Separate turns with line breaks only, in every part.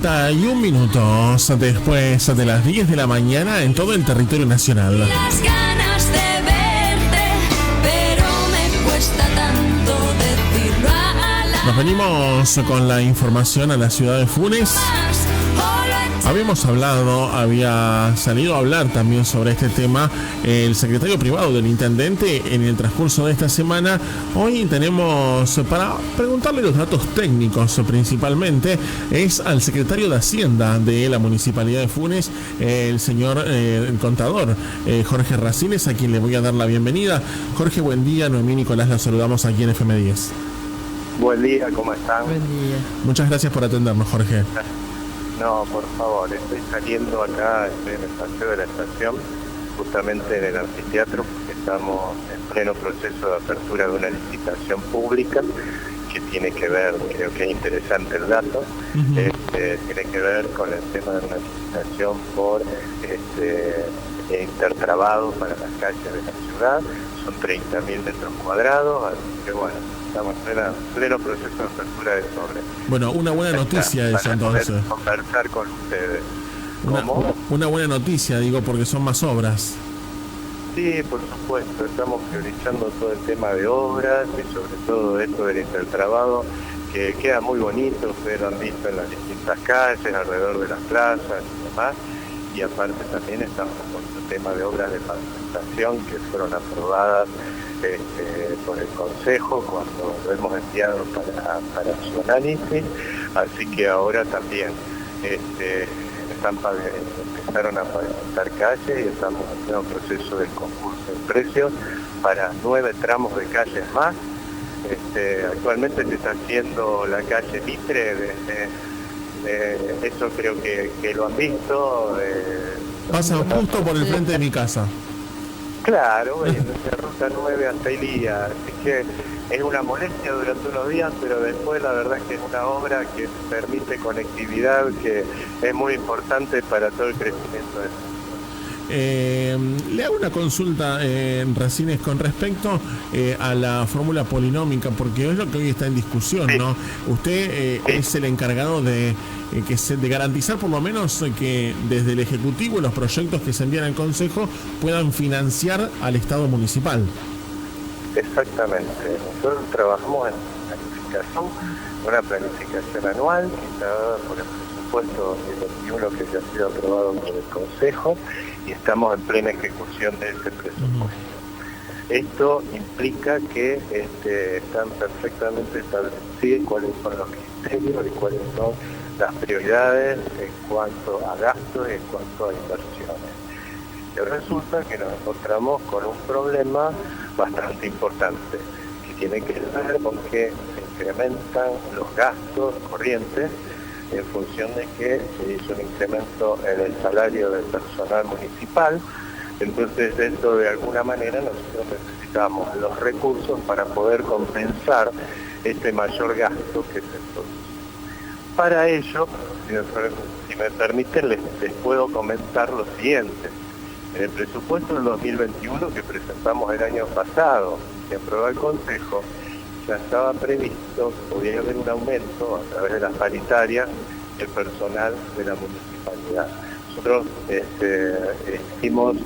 41 minutos después de las 10 de la mañana en todo el territorio nacional.
Las ganas de verte, pero me cuesta tanto decirlo a la
Nos venimos con la información a la ciudad de Funes. Había salido a hablar también sobre este tema el secretario privado del intendente en el transcurso de esta semana. Hoy tenemos, para preguntarle los datos técnicos principalmente, es al secretario de Hacienda de la Municipalidad de Funes, el señor el contador Jorge Racines, a quien le voy a dar la bienvenida. Jorge, buen día. Noemí y Nicolás, la saludamos aquí en FM10.
Buen día, ¿cómo están?
Buen día.
Muchas gracias por atendernos, Jorge.
No, por favor, estoy saliendo acá, estoy en el paseo de la estación, justamente en el anfiteatro, porque estamos en pleno proceso de apertura de una licitación pública que tiene que ver, creo que es interesante el dato, tiene que ver con el tema de una licitación por intertrabado para las calles de la ciudad. Son 30.000 metros cuadrados, así que bueno, estamos en pleno proceso de apertura de sobre.
Bueno, una buena noticia eso entonces.
Poder conversar con ustedes.
Una buena noticia, digo, porque son más obras.
Sí, por supuesto, estamos priorizando todo el tema de obras y sobre todo esto del intertrabado, que queda muy bonito, ustedes lo han visto en las distintas calles, alrededor de las plazas y demás. Y aparte también estamos con el tema de obras de pavimentación que fueron aprobadas por el Consejo cuando lo hemos enviado para su análisis, así que ahora también empezaron a pavimentar calles y estamos haciendo un proceso del concurso de precios para 9 tramos de calles más. Actualmente se está haciendo la calle Mitre eso creo que lo han visto.
Pasa justo por el frente de mi casa.
Claro, en la ruta 9 hasta Ilía, así que es una molestia durante unos días, pero después la verdad es que es una obra que permite conectividad que es muy importante para todo el crecimiento de
le hago una consulta, Racines, con respecto a la fórmula polinómica, porque es lo que hoy está en discusión, sí. ¿No? Usted es el encargado de garantizar por lo menos que desde el Ejecutivo los proyectos que se envían al Consejo puedan financiar al Estado municipal.
Exactamente. Nosotros trabajamos en una planificación anual que está dada por el presupuesto 2021 que ya ha sido aprobado por el Consejo y estamos en plena ejecución de ese presupuesto. Esto implica que están perfectamente establecidos cuáles son los criterios y cuáles son las prioridades en cuanto a gastos y en cuanto a inversiones. Y resulta que nos encontramos con un problema bastante importante que tiene que ver con que se incrementan los gastos corrientes en función de que se hizo un incremento en el salario del personal municipal. Entonces eso de alguna manera nosotros necesitamos los recursos para poder compensar este mayor gasto que se produce. Para ello, si me permiten, les puedo comentar lo siguiente. En el presupuesto del 2021 que presentamos el año pasado, que aprobó el Consejo, ya estaba previsto que podía haber un aumento a través de las paritarias del personal de la municipalidad. Nosotros hicimos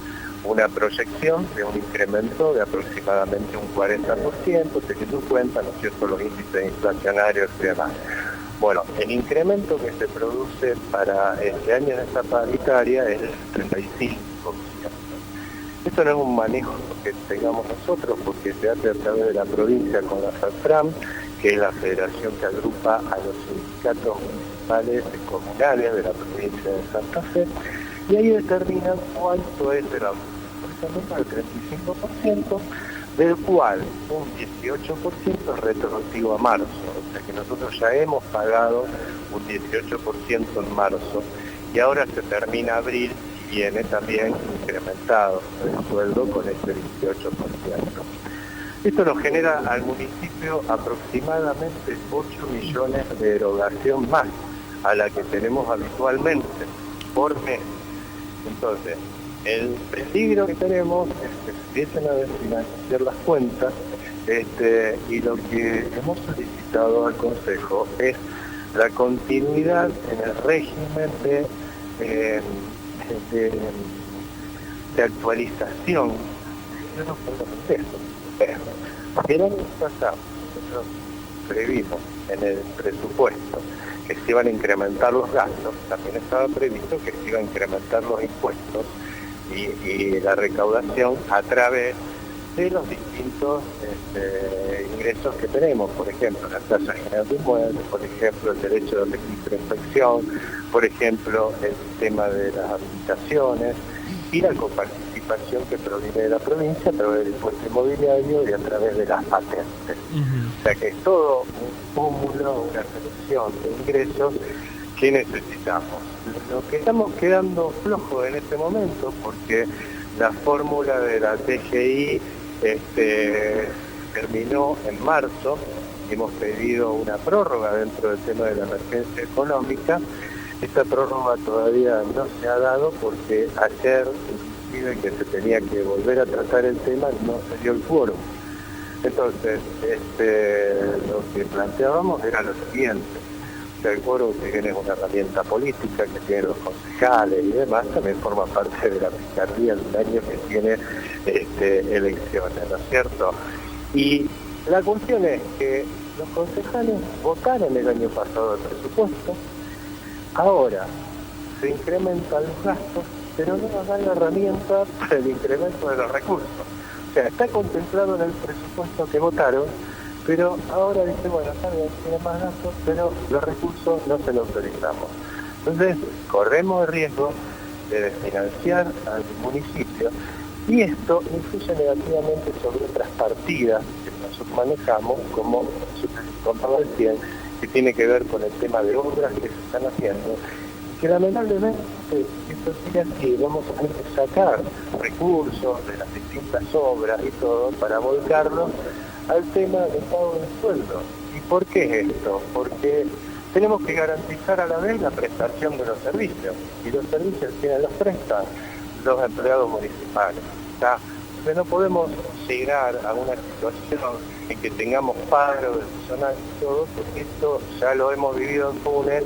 una proyección de un incremento de aproximadamente un 40%, teniendo en cuenta, ¿no es cierto?, los índices inflacionarios y demás. Bueno, el incremento que se produce para este año en esta paritaria es el 35%. Esto no es un manejo que tengamos nosotros, porque se hace a través de la provincia con la FAFRAM, que es la federación que agrupa a los sindicatos municipales y comunales de la provincia de Santa Fe, y ahí determinan cuánto es el aumento. Por ejemplo, el 35%, del cual un 18% es retroactivo a marzo, o sea que nosotros ya hemos pagado un 18% en marzo, y ahora se termina abril, viene también incrementado el sueldo con este 18%. Esto nos genera al municipio aproximadamente 8 millones de erogación más a la que tenemos habitualmente por mes. Entonces, el peligro que tenemos es que se empiecen a desfinanciar las cuentas y lo que hemos solicitado al Consejo es la continuidad en el régimen de actualización de los procesos. El año pasado nosotros previmos en el presupuesto que se iban a incrementar los gastos, también estaba previsto que se iban a incrementar los impuestos y la recaudación a través de los distintos ingresos que tenemos, por ejemplo, la tasa general de inmuebles, por ejemplo, el derecho de registro de inspección, por ejemplo, el tema de las habilitaciones y la coparticipación que proviene de la provincia a través del impuesto inmobiliario y a través de las patentes. O sea que es todo un cúmulo, una selección de ingresos que necesitamos. Lo que estamos quedando flojos en este momento, porque la fórmula de la TGI terminó en marzo, hemos pedido una prórroga dentro del tema de la emergencia económica. Esta prórroga todavía no se ha dado porque ayer, inclusive, que se tenía que volver a tratar el tema, no se dio el quórum. Entonces, lo que planteábamos era lo siguiente. O sea, el quórum, si bien es una herramienta política que tienen los concejales y demás, también forma parte de la picardía de un año que tiene elecciones, ¿no es cierto? Y la cuestión es que los concejales votaron el año pasado el presupuesto. Ahora se incrementan los gastos, pero no nos dan la herramienta para el incremento de los recursos. O sea, está contemplado en el presupuesto que votaron, pero ahora dice, bueno, está bien, tiene más gastos, pero los recursos no se los autorizamos. Entonces, corremos el riesgo de desfinanciar al municipio y esto influye negativamente sobre otras partidas que nosotros manejamos, como su contaba recién, que tiene que ver con el tema de obras que se están haciendo, y que lamentablemente esto sigue así, vamos a tener que sacar recursos de las distintas obras y todo para volcarlos al tema de pago de sueldo. ¿Y por qué es esto? Porque tenemos que garantizar a la vez la prestación de los servicios, y los servicios quienes los prestan, los empleados municipales. ¿Está? Entonces no podemos llegar a una situación en que tengamos paro de personal y todo, porque esto ya lo hemos vivido en Funes,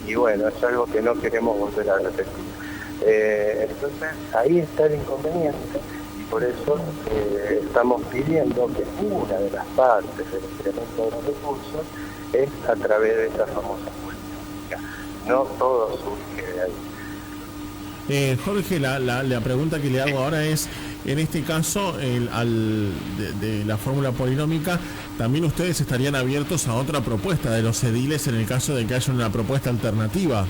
y bueno, es algo que no queremos volver a repetir. Entonces ahí está el inconveniente, y por eso estamos pidiendo que una de las partes del incremento de los recursos es a través de esta famosa política. No todo surge de ahí.
Jorge, la pregunta que le hago ahora es, en este caso, de la fórmula polinómica, ¿también ustedes estarían abiertos a otra propuesta de los ediles en el caso de que haya una propuesta alternativa?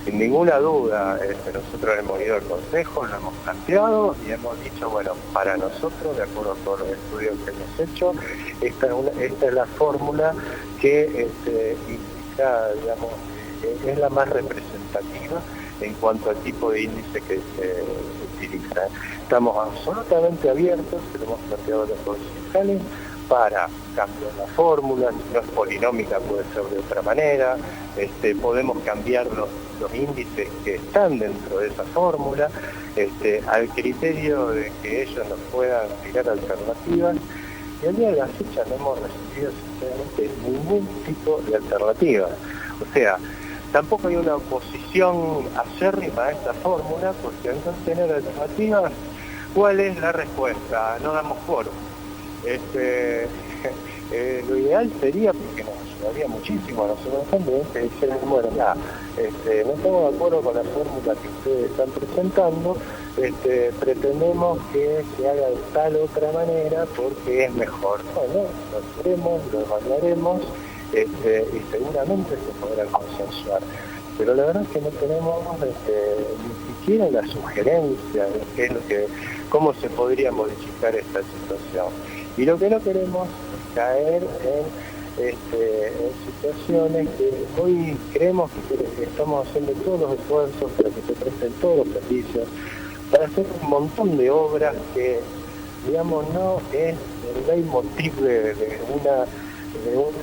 Sin ninguna duda, nosotros hemos ido al Consejo, lo hemos planteado y hemos dicho, bueno, para nosotros, de acuerdo a todos los estudios que hemos hecho, esta es la fórmula que indica, digamos, es la más representativa en cuanto al tipo de índice que se utiliza. Estamos absolutamente abiertos, que lo hemos planteado a los concejales, para cambiar la fórmula, si no es polinómica puede ser de otra manera, podemos cambiar los índices que están dentro de esa fórmula, al criterio de que ellos nos puedan tirar alternativas, y al día de la fecha no hemos recibido sinceramente ningún tipo de alternativa. O sea, tampoco hay una oposición acérrima a esta fórmula, porque al no tener alternativas, ¿cuál es la respuesta? No damos quórum. Lo ideal sería, porque nos ayudaría muchísimo a nosotros también, que dijeran, bueno, ya, no estamos de acuerdo con la fórmula que ustedes están presentando, pretendemos que se haga de tal otra manera porque es mejor. Bueno, lo haremos, lo evaluaremos, y seguramente se podrá consensuar. Pero la verdad es que no tenemos ni siquiera la sugerencia de cómo se podría modificar esta situación. Y lo que no queremos es caer en situaciones que hoy creemos que estamos haciendo todos los esfuerzos para que se presten todos los servicios, para hacer un montón de obras que, digamos, no es el leitmotiv de una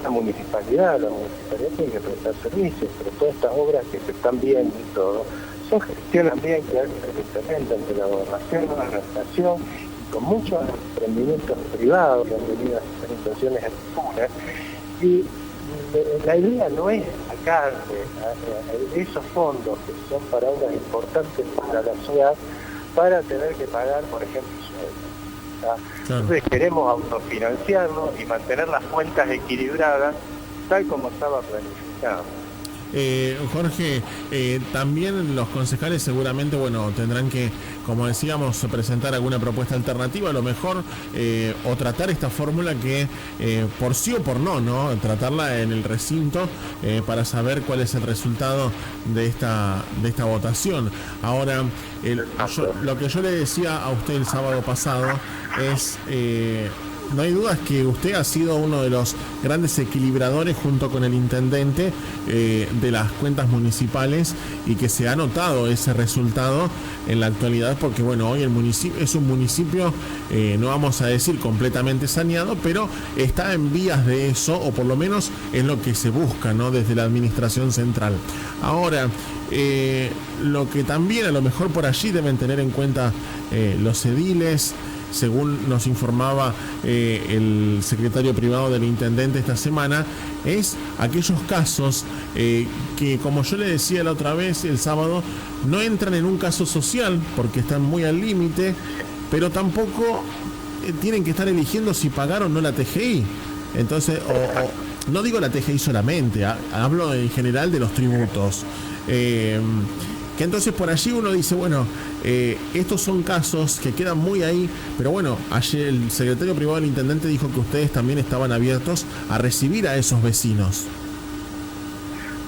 municipalidad. La municipalidad tiene que prestar servicios, pero todas estas obras que se están viendo y todo, son gestión ambiental que se implementan entre la gobernación, la administración, con muchos emprendimientos privados que han venido a hacer inversiones en Funes, y la idea no es sacar esos fondos que son para obras importantes para la ciudad para tener que pagar, por ejemplo, sueldos. Claro. Entonces queremos autofinanciarnos y mantener las cuentas equilibradas tal como estaba planificado.
Jorge, también los concejales seguramente, bueno, tendrán que, como decíamos, presentar alguna propuesta alternativa, a lo mejor, o tratar esta fórmula que, por sí o por no, tratarla en el recinto para saber cuál es el resultado de esta votación. Ahora, lo que yo le decía a usted el sábado pasado es... no hay dudas que usted ha sido uno de los grandes equilibradores junto con el intendente de las cuentas municipales y que se ha notado ese resultado en la actualidad porque bueno, hoy el municipio es un municipio, no vamos a decir completamente saneado, pero está en vías de eso, o por lo menos es lo que se busca, ¿no?, desde la administración central. Ahora, lo que también a lo mejor por allí deben tener en cuenta los ediles, según nos informaba el secretario privado del intendente esta semana, es aquellos casos que, como yo le decía la otra vez, el sábado, no entran en un caso social porque están muy al límite, pero tampoco tienen que estar eligiendo si pagar o no la TGI. Entonces, no digo la TGI solamente, hablo en general de los tributos. Que entonces por allí uno dice, bueno, estos son casos que quedan muy ahí, pero bueno, ayer el secretario privado del intendente dijo que ustedes también estaban abiertos a recibir a esos vecinos.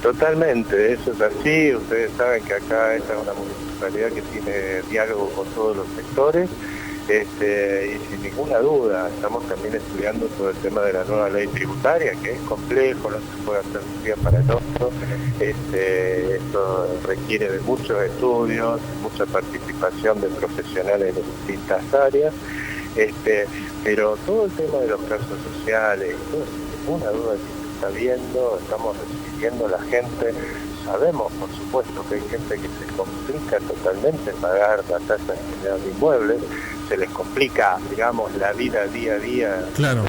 Totalmente, eso es así. Ustedes saben que acá esta es una municipalidad que tiene diálogo con todos los sectores, y sin ninguna duda estamos también estudiando todo el tema de la nueva ley tributaria, que es complejo, no se puede hacer de un día para el otro. Esto requiere de muchos estudios, mucha participación de profesionales de distintas áreas, pero todo el tema de los casos sociales, sin ninguna duda que se está viendo, estamos recibiendo a la gente. Sabemos, por supuesto, que hay gente que se complica totalmente pagar la tasa general de inmuebles, se les complica, digamos, la vida día a día.
Claro.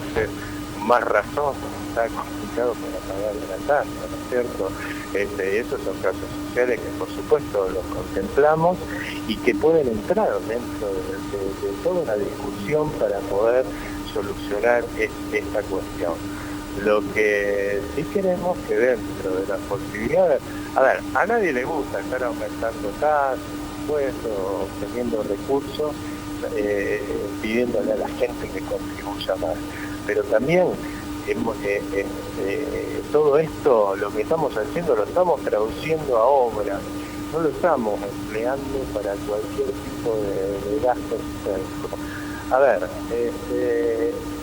Más razón, está complicado para pagar la tasa, ¿no es cierto? Esos son casos sociales que, por supuesto, los contemplamos y que pueden entrar dentro de toda una discusión para poder solucionar esta cuestión. Lo que sí queremos que dentro de las posibilidades, a nadie le gusta estar aumentando tasas, impuestos, obteniendo recursos, pidiéndole a la gente que contribuya más. Pero también todo esto, lo que estamos haciendo, lo estamos traduciendo a obras, no lo estamos empleando para cualquier tipo de gastos.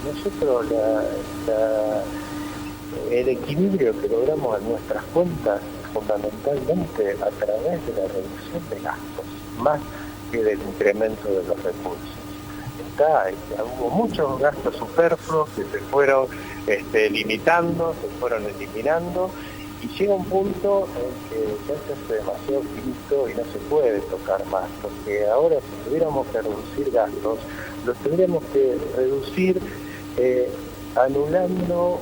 Nosotros el equilibrio que logramos en nuestras cuentas fundamentalmente a través de la reducción de gastos, más que del incremento de los recursos. Hubo muchos gastos superfluos que se fueron limitando, se fueron eliminando, y llega un punto en que ya se hace demasiado finito y no se puede tocar más, porque ahora si tuviéramos que reducir gastos, los tendríamos que reducir anulando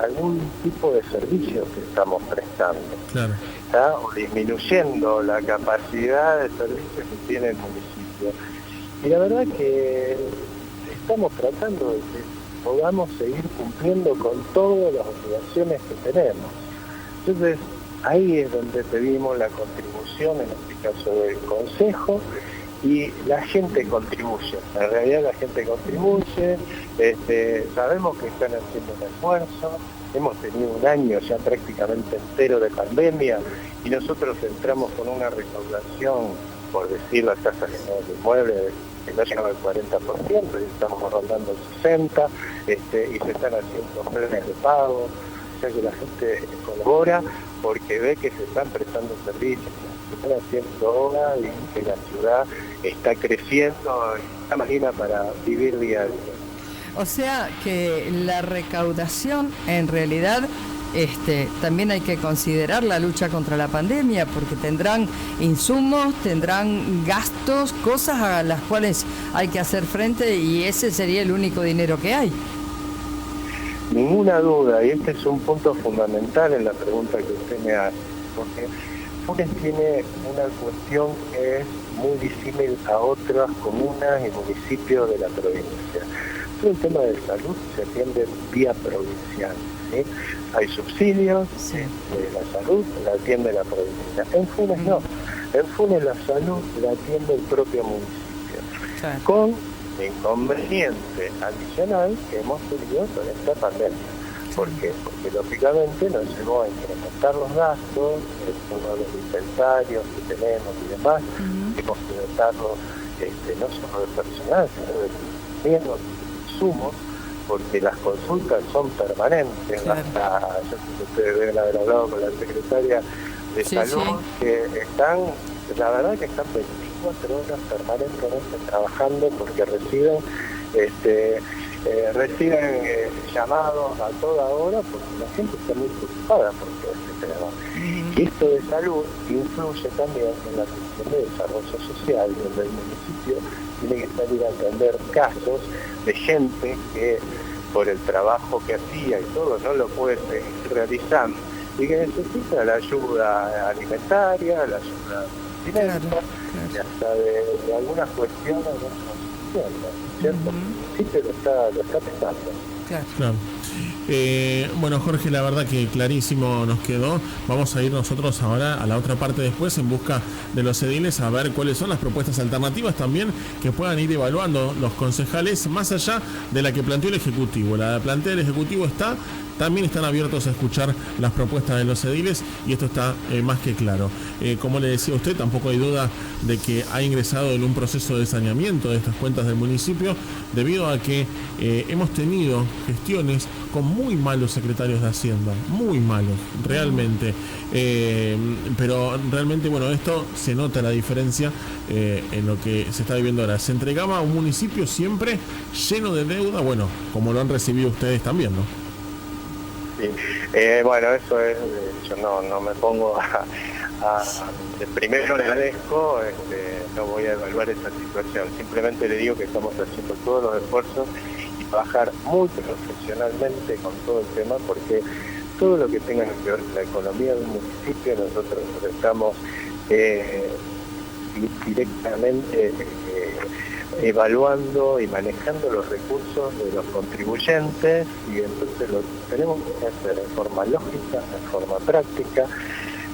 algún tipo de servicio que estamos prestando. Claro. O disminuyendo la capacidad de servicios que tiene el municipio. Y la verdad que estamos tratando de que podamos seguir cumpliendo con todas las obligaciones que tenemos. Entonces, ahí es donde pedimos la contribución, en este caso del Consejo, y la gente contribuye. En realidad la gente contribuye, sabemos que están haciendo un esfuerzo, hemos tenido un año ya prácticamente entero de pandemia y nosotros entramos con una recaudación, por decir la tasa general de inmuebles, que no llegaba al 40%, y estamos rondando el 60%, y se están haciendo planes de pago, o sea que la gente colabora porque ve que se están prestando servicios, se están haciendo obras y que la ciudad está creciendo y está máquina para vivir día a día.
O sea que la recaudación en realidad también hay que considerar la lucha contra la pandemia, porque tendrán insumos, tendrán gastos, cosas a las cuales hay que hacer frente, y ese sería el único dinero que hay.
ninguna duda, y este es un punto fundamental en la pregunta que usted me hace, porque Funes tiene una cuestión que es muy disímil a otras comunas y municipios de la provincia. Todo el tema de salud se atiende vía provincial, ¿sí? Hay subsidios de la salud, la atiende la provincia. En Funes no. En Funes la salud la atiende el propio municipio.
Claro.
Con inconveniente adicional que hemos tenido con esta pandemia. ¿Por qué? Porque lógicamente nos llevó a incrementar los gastos, uno de los dispensarios que tenemos y demás, hemos que dotarlo no solo de personal, sino de miembros, de insumos, porque las consultas son permanentes.
Claro.
Hasta, yo sé que ustedes deben haber hablado con la secretaria de Salud, que están, la verdad que están 24 horas permanentemente trabajando porque reciben llamados a toda hora porque la gente está muy preocupada por todo este tema. Y esto de salud influye también en la cuestión de desarrollo social, donde el municipio tiene que salir a atender casos de gente que por el trabajo que hacía y todo no lo puede seguir realizando y que necesita la ayuda alimentaria, la ayuda financiera y hasta de algunas cuestiones ¿cierto? Sí, pero lo está pensando.
Claro. Bueno, Jorge, la verdad que clarísimo nos quedó. Vamos a ir nosotros ahora a la otra parte después en busca de los ediles a ver cuáles son las propuestas alternativas también que puedan ir evaluando los concejales más allá de la que planteó el Ejecutivo. La plantea el Ejecutivo también están abiertos a escuchar las propuestas de los ediles y esto está más que claro. Como le decía a usted, tampoco hay duda de que ha ingresado en un proceso de saneamiento de estas cuentas del municipio debido a que hemos tenido gestiones con muy malos secretarios de Hacienda, muy malos, realmente. Pero realmente, bueno, esto se nota la diferencia en lo que se está viviendo ahora. Se entregaba a un municipio siempre lleno de deuda, bueno, como lo han recibido ustedes también, ¿no?
Sí. Bueno, eso es, yo no me pongo primero le agradezco, no voy a evaluar esa situación, simplemente le digo que estamos haciendo todos los esfuerzos y trabajar muy profesionalmente con todo el tema, porque todo lo que tenga que ver con la economía del municipio nosotros estamos directamente evaluando y manejando los recursos de los contribuyentes, y entonces lo tenemos que hacer en forma lógica, en forma práctica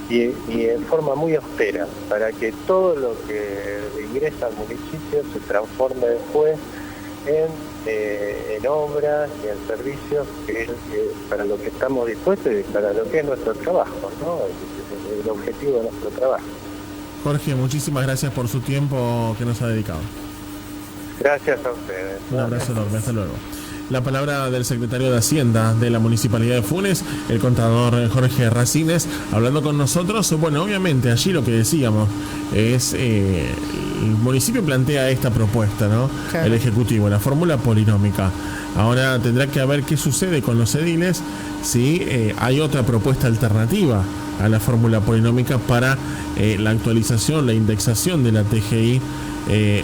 y en forma muy austera, para que todo lo que ingresa al municipio se transforme después en obras y en servicios para lo que estamos dispuestos y para lo que es nuestro trabajo, ¿no? El objetivo de nuestro trabajo.
Jorge, muchísimas gracias por su tiempo que nos ha dedicado.
Gracias a ustedes.
Un abrazo enorme, hasta luego. La palabra del secretario de Hacienda de la Municipalidad de Funes, el contador Jorge Racines, hablando con nosotros. Bueno, obviamente allí lo que decíamos es, el municipio plantea esta propuesta, ¿no? Claro. El Ejecutivo, la fórmula polinómica. Ahora tendrá que ver qué sucede con los ediles si hay otra propuesta alternativa a la fórmula polinómica para la actualización, la indexación de la TGI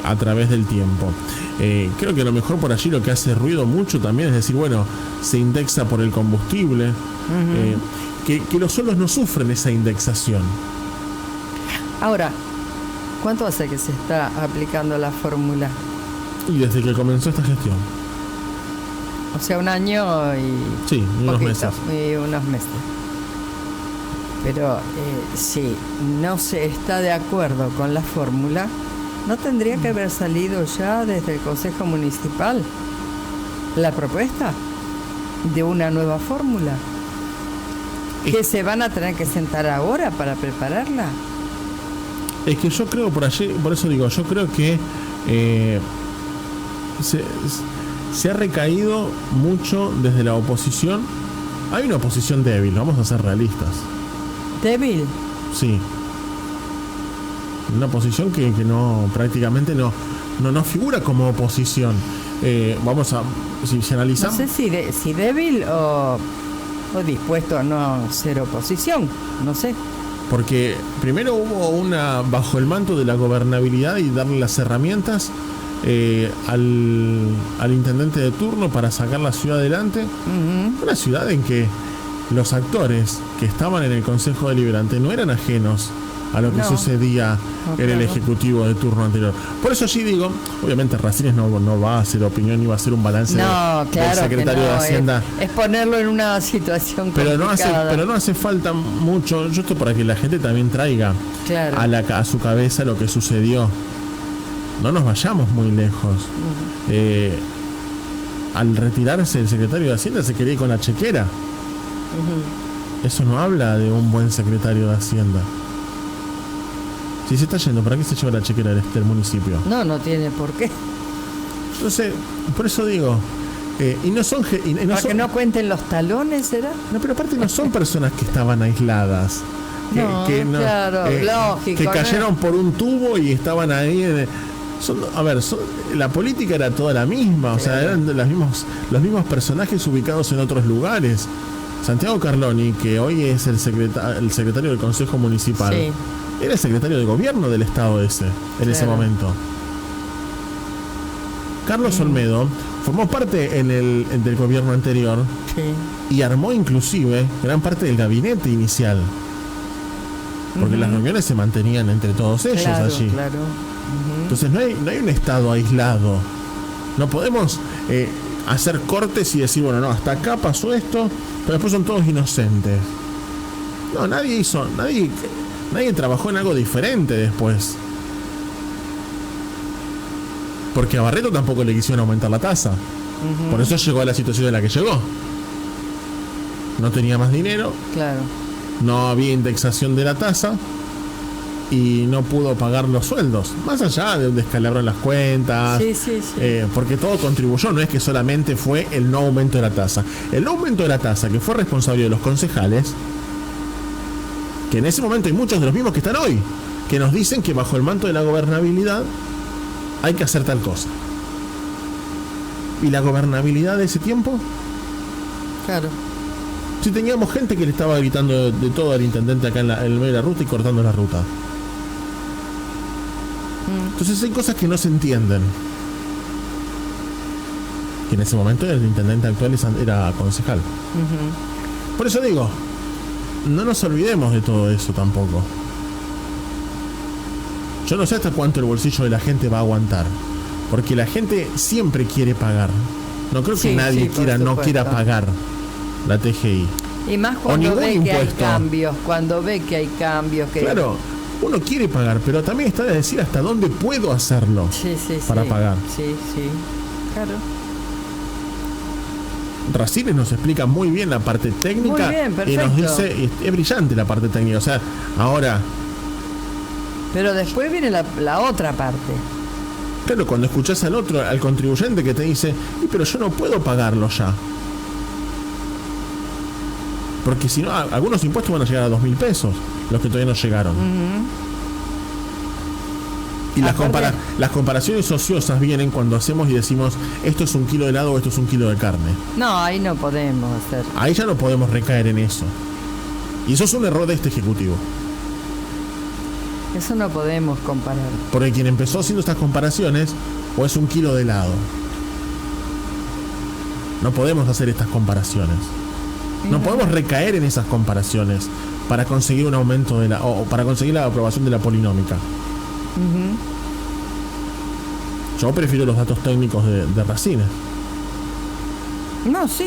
a través del tiempo. Creo que a lo mejor por allí lo que hace ruido mucho también es decir, bueno, se indexa por el combustible, que los sueldos no sufren esa indexación.
Ahora, ¿cuánto hace que se está aplicando la fórmula?
Y desde que comenzó esta gestión.
O sea, un año y...
Sí, unos meses.
Y unos meses. Pero si no se está de acuerdo con la fórmula, ¿no tendría que haber salido ya desde el Consejo Municipal la propuesta de una nueva fórmula? ¿Que se van a tener que sentar ahora para prepararla?
Es que yo creo, por eso digo, yo creo que se ha recaído mucho desde la oposición. Hay una oposición débil, vamos a ser realistas.
¿Débil?
Sí. Una oposición que no prácticamente no figura como oposición. Vamos a, si analizamos...
No sé si débil o dispuesto a no ser oposición, no sé.
Porque primero hubo bajo el manto de la gobernabilidad y darle las herramientas, al intendente de turno para sacar la ciudad adelante. Una ciudad en que los actores que estaban en el Consejo Deliberante no eran ajenos a lo que sucedía en el Ejecutivo de turno anterior. Por eso sí digo, obviamente Racines no va a hacer opinión ni va a hacer un balance del secretario de Hacienda.
Es ponerlo en una situación complicada.
Pero no hace falta mucho. Yo estoy para que la gente también traiga a su cabeza lo que sucedió. No nos vayamos muy lejos. Al retirarse el secretario de Hacienda se quería ir con la chequera. Eso no habla de un buen secretario de Hacienda. Si se está yendo, ¿para qué se lleva la chequera del municipio?
No tiene por qué.
Entonces, por eso digo, y no son...
que no cuenten los talones, ¿será?
No, pero aparte no son personas que estaban aisladas.
Lógico.
Que cayeron por un tubo y estaban ahí... la política era toda la misma, o sea, eran los mismos personajes ubicados en otros lugares. Santiago Carloni, que hoy es el secretario del Consejo Municipal, era el secretario de gobierno del estado en ese momento. Carlos Olmedo formó parte del gobierno anterior y armó inclusive gran parte del gabinete inicial, porque las reuniones se mantenían entre todos ellos allí. Entonces no hay un estado aislado. No podemos hacer cortes y decir, bueno, no, hasta acá pasó esto, pero después son todos inocentes. No, nadie trabajó en algo diferente después. Porque a Barreto tampoco le quisieron aumentar la tasa. Por eso llegó a la situación en la que llegó. No tenía más dinero. No había indexación de la tasa. Y no pudo pagar los sueldos. Más allá de un descalabro en las cuentas. Porque todo contribuyó. No es que solamente fue el no aumento de la tasa. El no aumento de la tasa, que fue responsable de los concejales, que en ese momento hay muchos de los mismos que están hoy, que nos dicen que bajo el manto de la gobernabilidad hay que hacer tal cosa. ¿Y la gobernabilidad de ese tiempo? Si teníamos gente que le estaba gritando de todo al intendente acá en el medio de la ruta y cortando la ruta. Entonces hay cosas que no se entienden. Y en ese momento el intendente actual era concejal. Por eso digo, no nos olvidemos de todo eso tampoco. Yo no sé hasta cuánto el bolsillo de la gente va a aguantar, porque la gente siempre quiere pagar. No creo que nadie no quiera pagar la TGI.
Y más cuando ve que hay cambios, Claro,
uno quiere pagar, pero también está de decir hasta dónde puedo hacerlo para pagar.
Claro.
Racines nos explica muy bien la parte técnica.
Muy bien,
y nos dice, es brillante la parte técnica. O sea, ahora...
Pero después viene la otra parte.
Claro, cuando escuchás al contribuyente que te dice, pero yo no puedo pagarlo ya. Porque si no, algunos impuestos van a llegar a 2.000 pesos, los que todavía no llegaron. Y las comparaciones ociosas vienen cuando hacemos y decimos, esto es un kilo de helado o esto es un kilo de carne.
No, ahí no podemos hacer.
Ahí ya no podemos recaer en eso. Y eso es un error de este ejecutivo.
Eso no podemos comparar.
Porque quien empezó haciendo estas comparaciones, o es un kilo de helado. No podemos hacer estas comparaciones. No podemos recaer en esas comparaciones para conseguir un aumento o para conseguir la aprobación de la polinómica. Yo prefiero los datos técnicos de Racines.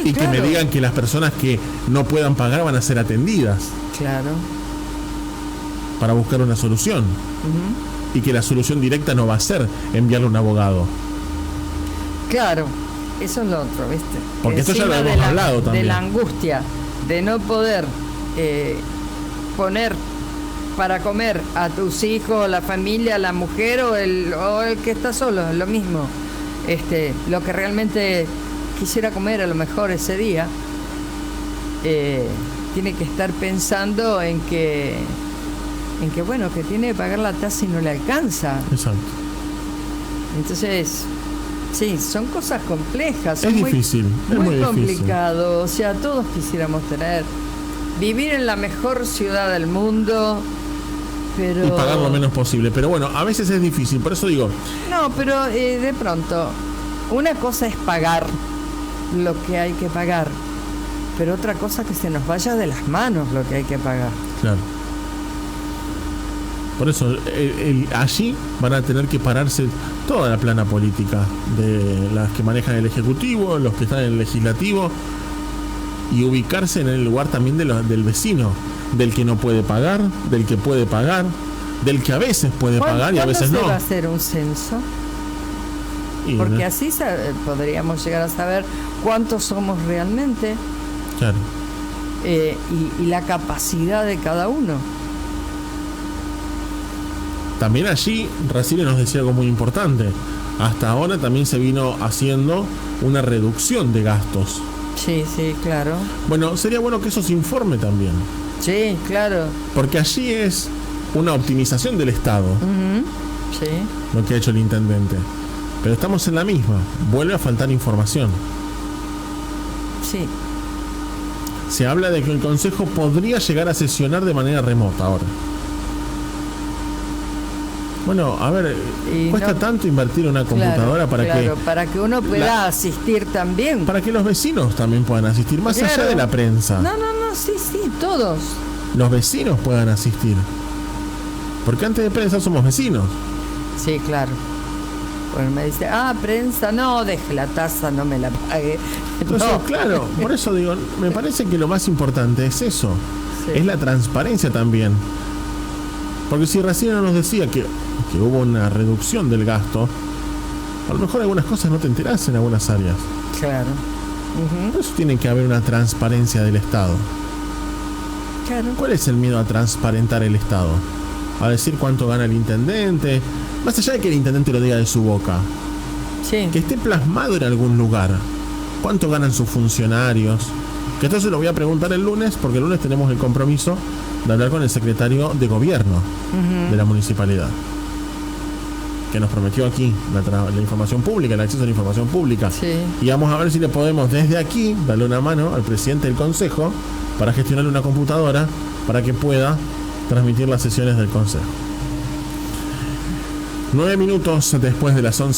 Y que me digan que las personas que no puedan pagar van a ser atendidas. Para buscar una solución. Y que la solución directa no va a ser enviarle un abogado.
Eso es lo otro, ¿viste?
Porque esto ya lo hemos hablado también.
De la angustia de no poder poner para comer a tus hijos, la familia, la mujer o el que está solo, es lo mismo. Lo que realmente quisiera comer a lo mejor ese día, tiene que estar pensando en que bueno, que tiene que pagar la tasa y no le alcanza.
Exacto.
Entonces, sí, son cosas complejas.
Es difícil, es muy
complicado. O sea, todos quisiéramos vivir en la mejor ciudad del mundo, pero...
y pagar lo menos posible. Pero bueno, a veces es difícil, por eso digo...
No, pero de pronto, una cosa es pagar lo que hay que pagar, pero otra cosa que se nos vaya de las manos lo que hay que pagar.
Claro. Por eso, allí van a tener que pararse toda la plana política de las que manejan el Ejecutivo, los que están en el Legislativo, y ubicarse en el lugar también del vecino, del que no puede pagar, del que puede pagar, del que a veces puede pagar y a veces no.
¿Cuándo se va a hacer un censo? Porque así podríamos llegar a saber cuántos somos realmente.
Claro.
Y la capacidad de cada uno.
También allí Racine nos decía algo muy importante. Hasta ahora también se vino haciendo una reducción de gastos.
Sí, claro.
Bueno, sería bueno que eso se informe también.
Sí, claro.
Porque allí es una optimización del Estado.
Sí.
Lo que ha hecho el intendente. Pero estamos en la misma. Vuelve a faltar información.
Sí.
Se habla de que el Consejo podría llegar a sesionar de manera remota ahora. Bueno, a ver, cuesta tanto invertir una computadora
para que uno pueda asistir también.
Para que los vecinos también puedan asistir, más allá de la prensa.
No, sí, todos.
Los vecinos puedan asistir. Porque antes de prensa somos vecinos.
Sí, claro. Bueno, me dice, prensa, no, deje la taza, no me la pague.
Entonces,
no.
Claro, por eso digo, me parece que lo más importante es eso. Sí. Es la transparencia también. Porque si recién nos decía que hubo una reducción del gasto, a lo mejor algunas cosas no te enterás en algunas áreas.
Claro.
Por eso tiene que haber una transparencia del Estado.
Claro.
¿Cuál es el miedo a transparentar el Estado? A decir cuánto gana el intendente, más allá de que el intendente lo diga de su boca.
Sí.
Que esté plasmado en algún lugar. ¿Cuánto ganan sus funcionarios? Que esto se lo voy a preguntar el lunes, porque el lunes tenemos el compromiso de hablar con el secretario de gobierno de la municipalidad, que nos prometió aquí la información pública, el acceso a la información pública.
Sí.
Y vamos a ver si le podemos desde aquí darle una mano al presidente del consejo para gestionarle una computadora para que pueda transmitir las sesiones del consejo. 9 minutos después de las 11.